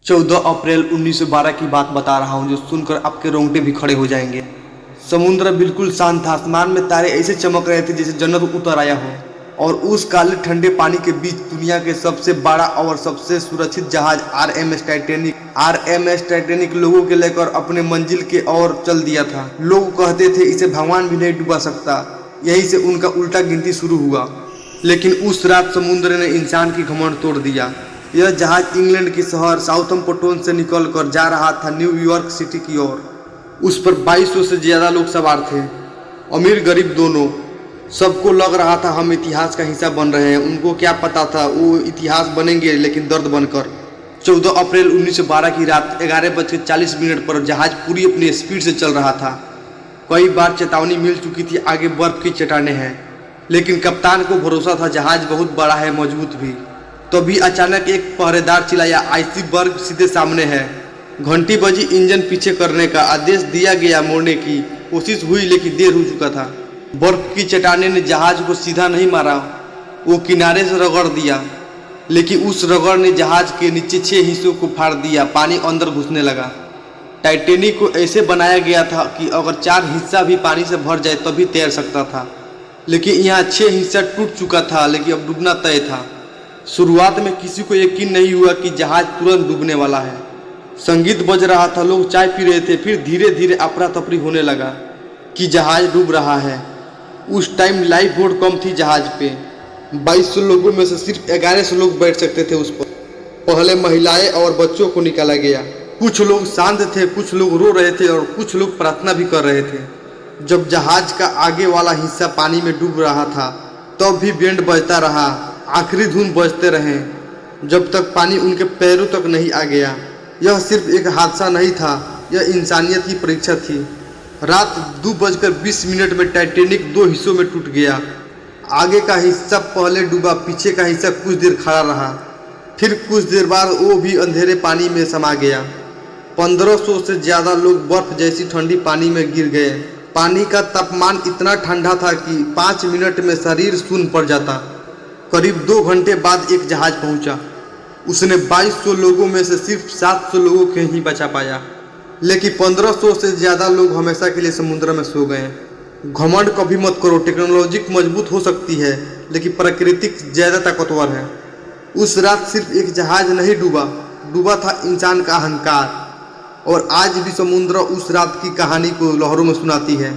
14 अप्रैल 1912 की बात बता रहा हूँ जो सुनकर आपके रोंगटे भी खड़े हो जाएंगे। समुद्र बिल्कुल शांत था। आसमान में तारे ऐसे चमक रहे थे जैसे जन्नत उतर आया हो। और उस काले ठंडे पानी के बीच दुनिया के सबसे बड़ा और सबसे सुरक्षित जहाज आरएमएस टाइटेनिक लोगों के लेकर अपने मंजिल के ओर चल दिया था। लोग कहते थे इसे भगवान भी नहीं डुबा सकता। यहीं से उनका उल्टा गिनती शुरू हुआ। लेकिन उस रात समुद्र ने इंसान की घमंड तोड़ दिया। यह जहाज इंग्लैंड के शहर साउथम्पटन से निकलकर जा रहा था न्यूयॉर्क सिटी की ओर। उस पर 2200 से ज़्यादा लोग सवार थे, अमीर गरीब दोनों। सबको लग रहा था हम इतिहास का हिस्सा बन रहे हैं। उनको क्या पता था वो इतिहास बनेंगे लेकिन दर्द बनकर। 14 अप्रैल 1912 की रात 11:40 पर जहाज पूरी अपनी स्पीड से चल रहा था। कई बार चेतावनी मिल चुकी थी आगे बर्फ की चट्टानें हैं, लेकिन कप्तान को भरोसा था जहाज बहुत बड़ा है, मजबूत भी। तभी अचानक एक पहरेदार चिल्लाया, आइसबर्ग सीधे सामने है। घंटी बजी, इंजन पीछे करने का आदेश दिया गया। मोड़ने की कोशिश हुई लेकिन देर हो चुका था। बर्फ की चट्टाने ने जहाज को सीधा नहीं मारा, वो किनारे से रगड़ दिया। लेकिन उस रगड़ ने जहाज के नीचे 6 हिस्सों को फाड़ दिया। पानी अंदर घुसने लगा। टाइटेनिक को ऐसे बनाया गया था कि अगर 4 हिस्सा भी पानी से भर जाए तभी तैर सकता था। लेकिन यहाँ 6 हिस्सा टूट चुका था, लेकिन अब डूबना तय था। शुरुआत में किसी को यकीन नहीं हुआ कि जहाज तुरंत डूबने वाला है। संगीत बज रहा था, लोग चाय पी रहे थे। फिर धीरे धीरे अफरा तफरी होने लगा कि जहाज डूब रहा है। उस टाइम लाइफ बोट कम थी जहाज पे। 2200 लोगों में से सिर्फ 1100 लोग बैठ सकते थे उस पर। पहले महिलाएं और बच्चों को निकाला गया। कुछ लोग शांत थे, कुछ लोग रो रहे थे और कुछ लोग प्रार्थना भी कर रहे थे। जब जहाज का आगे वाला हिस्सा पानी में डूब रहा था तब भी बैंड बजता रहा। आखिरी धुन बजते रहे जब तक पानी उनके पैरों तक नहीं आ गया। यह सिर्फ एक हादसा नहीं था, यह इंसानियत की परीक्षा थी। रात 2:20 में टाइटेनिक 2 हिस्सों में टूट गया। आगे का हिस्सा पहले डूबा, पीछे का हिस्सा कुछ देर खड़ा रहा। फिर कुछ देर बाद वो भी अंधेरे पानी में समा गया। 1500 से ज़्यादा लोग बर्फ जैसी ठंडी पानी में गिर गए। पानी का तापमान इतना ठंडा था कि 5 मिनट में शरीर सून पड़ जाता। करीब 2 घंटे बाद एक जहाज पहुंचा। उसने 2200 लोगों में से सिर्फ 700 लोगों को ही बचा पाया। लेकिन 1500 से ज़्यादा लोग हमेशा के लिए समुद्र में सो गए। घमंड कभी मत करो। टेक्नोलॉजी मजबूत हो सकती है लेकिन प्रकृति ज़्यादा ताकतवर है। उस रात सिर्फ एक जहाज नहीं डूबा था इंसान का अहंकार। और आज भी समुद्र उस रात की कहानी को लहरों में सुनाती है।